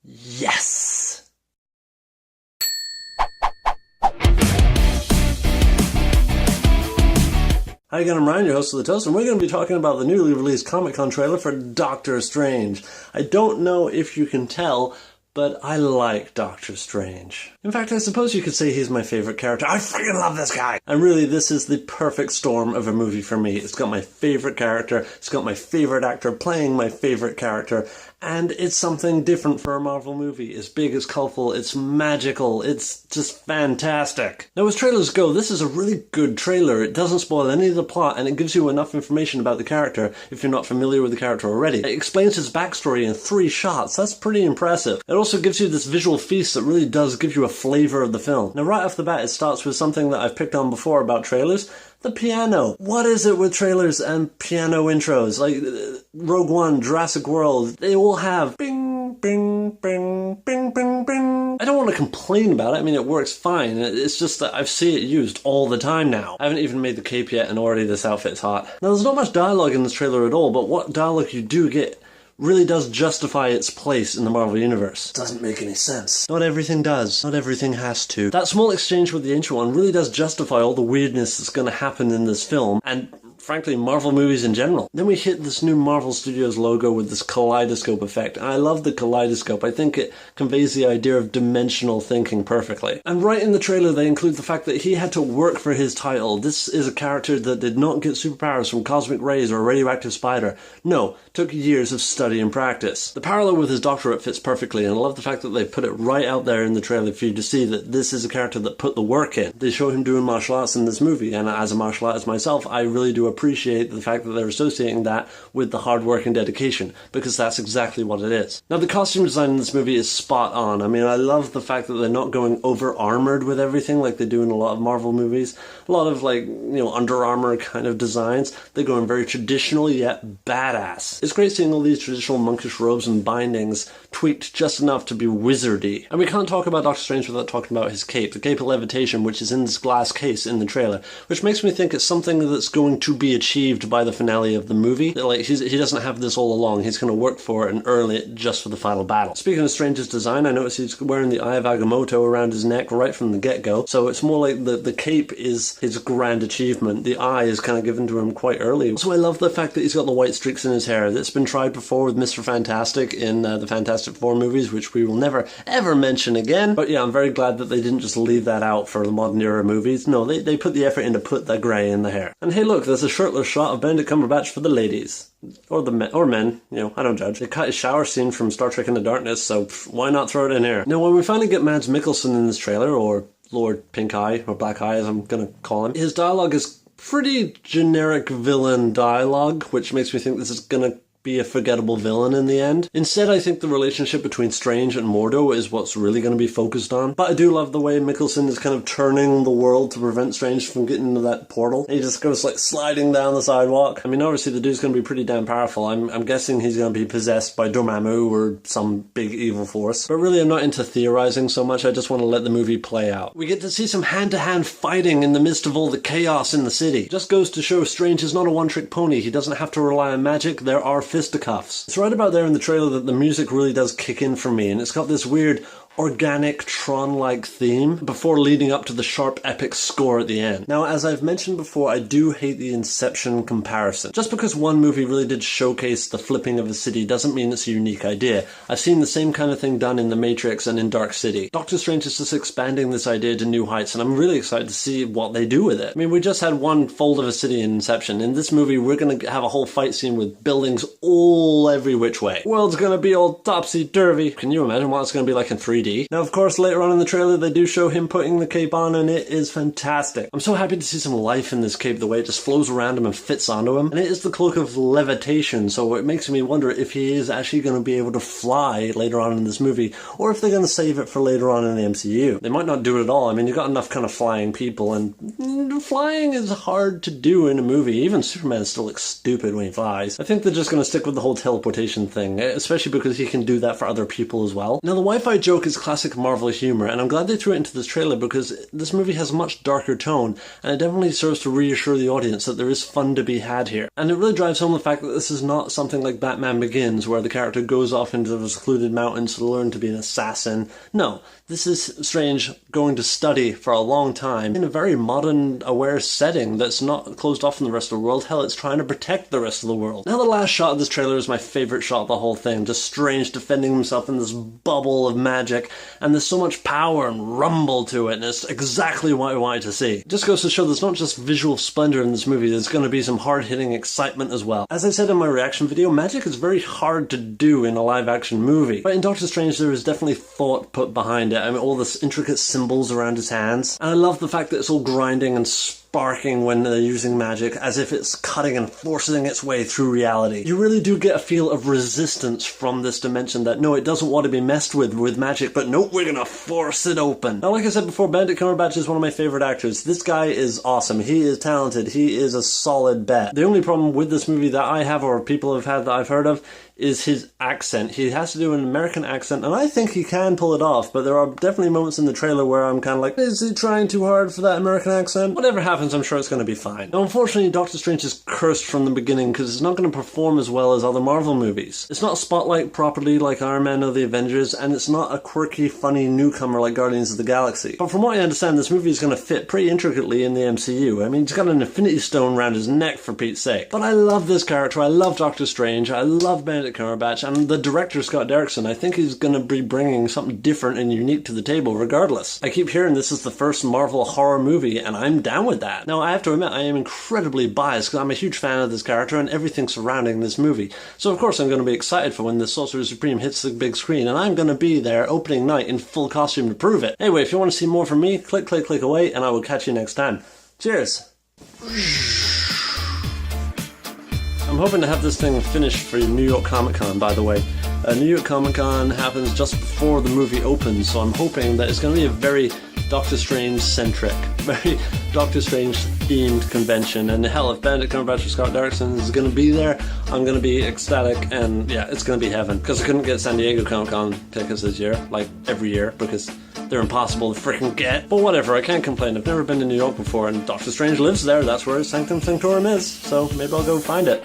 Yes! Hi again, I'm Ryan, your host of The Toast, and we're going to be talking about the newly released Comic-Con trailer for Doctor Strange. I don't know if you can tell, but I like Doctor Strange. In fact, I suppose you could say he's my favorite character. I freaking love this guy! And really, this is the perfect storm of a movie for me. It's got my favorite character, it's got my favorite actor playing my favorite character, and it's something different for a Marvel movie. It's big, it's colourful, it's magical, it's just fantastic. Now, as trailers go, this is a really good trailer. It doesn't spoil any of the plot, and it gives you enough information about the character if you're not familiar with the character already. It explains his backstory in 3 shots. That's pretty impressive. It also gives you this visual feast that really does give you a flavour of the film. Now, right off the bat, it starts with something that I've picked on before about trailers. The piano. What is it with trailers and piano intros? Like Rogue One, Jurassic World, they all have bing, bing, bing, bing, bing, bing. I don't want to complain about it. I mean, it works fine. It's just that I see it used all the time now. I haven't even made the cape yet and already this outfit's hot. Now, there's not much dialogue in this trailer at all, but what dialogue you do get really does justify its place in the Marvel Universe. Doesn't make any sense. Not everything does. Not everything has to. That small exchange with the Ancient One really does justify all the weirdness that's going to happen in this film, and frankly, Marvel movies in general. Then we hit this new Marvel Studios logo with this kaleidoscope effect. And I love the kaleidoscope. I think it conveys the idea of dimensional thinking perfectly. And right in the trailer, they include the fact that he had to work for his title. This is a character that did not get superpowers from cosmic rays or a radioactive spider. No, took years of study and practice. The parallel with his doctorate fits perfectly, and I love the fact that they put it right out there in the trailer for you to see that this is a character that put the work in. They show him doing martial arts in this movie, and as a martial artist myself, I really do appreciate the fact that they're associating that with the hard work and dedication, because that's exactly what it is. Now, the costume design in this movie is spot on. I mean, I love the fact that they're not going over armored with everything like they do in a lot of Marvel movies. A lot of, like, Under Armour kind of designs. They're going very traditional yet badass. It's great seeing all these traditional monkish robes and bindings tweaked just enough to be wizardy. And we can't talk about Doctor Strange without talking about his cape, the Cape of Levitation, which is in this glass case in the trailer, which makes me think it's something that's going to be achieved by the finale of the movie. Like, he doesn't have this all along. He's going to work for it and earn it just for the final battle. Speaking of Strange's design, I noticed he's wearing the Eye of Agamotto around his neck right from the get-go, so it's more like the cape is his grand achievement. The eye is kind of given to him quite early. So I love the fact that he's got the white streaks in his hair. That's been tried before with Mr. Fantastic in the Fantastic Four movies, which we will never, ever mention again. But yeah, I'm very glad that they didn't just leave that out for the modern era movies. No, they put the effort in to put the grey in the hair. And hey look, there's a shirtless shot of Benedict Cumberbatch for the ladies. Or the men, I don't judge. They cut his shower scene from Star Trek Into Darkness, so why not throw it in here? Now, when we finally get Mads Mikkelsen in this trailer, or Lord Pink Eye, or Black Eye as I'm gonna call him, his dialogue is pretty generic villain dialogue, which makes me think this is gonna be a forgettable villain in the end. Instead, I think the relationship between Strange and Mordo is what's really going to be focused on. But I do love the way Mikkelsen is kind of turning the world to prevent Strange from getting into that portal. He just goes like sliding down the sidewalk. I mean, obviously the dude's going to be pretty damn powerful. I'm guessing he's going to be possessed by Dormammu or some big evil force. But really, I'm not into theorizing so much. I just want to let the movie play out. We get to see some hand-to-hand fighting in the midst of all the chaos in the city. Just goes to show Strange is not a one-trick pony. He doesn't have to rely on magic. There are fisticuffs. It's right about there in the trailer that the music really does kick in for me, and it's got this weird organic Tron-like theme before leading up to the sharp epic score at the end. Now, as I've mentioned before, I do hate the Inception comparison. Just because one movie really did showcase the flipping of a city doesn't mean it's a unique idea. I've seen the same kind of thing done in The Matrix and in Dark City. Doctor Strange is just expanding this idea to new heights, and I'm really excited to see what they do with it. I mean, we just had one fold of a city in Inception. In this movie, we're going to have a whole fight scene with buildings all every which way. World's going to be all topsy-turvy. Can you imagine what it's going to be like in 3D? Now, of course, later on in the trailer, they do show him putting the cape on, and it is fantastic. I'm so happy to see some life in this cape, the way it just flows around him and fits onto him. And it is the cloak of levitation, so it makes me wonder if he is actually going to be able to fly later on in this movie, or if they're going to save it for later on in the MCU. They might not do it at all. I mean, you've got enough kind of flying people, and flying is hard to do in a movie. Even Superman still looks stupid when he flies. I think they're just going to stick with the whole teleportation thing, especially because he can do that for other people as well. Now, the Wi-Fi joke is classic Marvel humor, and I'm glad they threw it into this trailer because this movie has a much darker tone, and it definitely serves to reassure the audience that there is fun to be had here. And it really drives home the fact that this is not something like Batman Begins, where the character goes off into the secluded mountains to learn to be an assassin. No, this is Strange going to study for a long time in a very modern, aware setting that's not closed off from the rest of the world. Hell, it's trying to protect the rest of the world. Now, the last shot of this trailer is my favorite shot of the whole thing. Just Strange defending himself in this bubble of magic, and there's so much power and rumble to it, and it's exactly what I wanted to see. It just goes to show there's not just visual splendor in this movie, there's going to be some hard-hitting excitement as well. As I said in my reaction video, magic is very hard to do in a live-action movie, but in Doctor Strange there is definitely thought put behind it. I mean, all this intricate symbols around his hands, and I love the fact that it's all grinding and sparking when they're using magic, as if it's cutting and forcing its way through reality. You really do get a feel of resistance from this dimension that, no, it doesn't want to be messed with magic, but no, we're gonna force it open. Now, like I said before, Benedict Cumberbatch is one of my favorite actors. This guy is awesome. He is talented. He is a solid bet. The only problem with this movie that I have, or people have had that I've heard of, is his accent. He has to do an American accent, and I think he can pull it off, but there are definitely moments in the trailer where I'm kind of like, is he trying too hard for that American accent? Whatever happens, I'm sure it's going to be fine. Now, unfortunately, Doctor Strange is cursed from the beginning because it's not going to perform as well as other Marvel movies. It's not spotlight properly like Iron Man or the Avengers, and it's not a quirky, funny newcomer like Guardians of the Galaxy. But from what I understand, this movie is going to fit pretty intricately in the MCU. I mean, he's got an Infinity Stone around his neck, for Pete's sake. But I love this character, I love Doctor Strange, I love Benedict Cumberbatch, and the director, Scott Derrickson, I think he's going to be bringing something different and unique to the table regardless. I keep hearing this is the first Marvel horror movie, and I'm down with that. Now, I have to admit, I am incredibly biased because I'm a huge fan of this character and everything surrounding this movie. So, of course, I'm going to be excited for when the Sorcerer Supreme hits the big screen, and I'm going to be there opening night in full costume to prove it. Anyway, if you want to see more from me, click away, and I will catch you next time. Cheers! I'm hoping to have this thing finished for New York Comic Con, by the way. New York Comic Con happens just before the movie opens, so I'm hoping that it's going to be a very Doctor Strange-centric, very Doctor Strange-themed convention. And hell, if Benedict Cumberbatch or Scott Derrickson is going to be there, I'm going to be ecstatic, and yeah, it's going to be heaven. Because I couldn't get San Diego Comic Con tickets this year, like every year, because they're impossible to freaking get. But whatever, I can't complain. I've never been to New York before, and Doctor Strange lives there. That's where his Sanctum Sanctorum is, so maybe I'll go find it.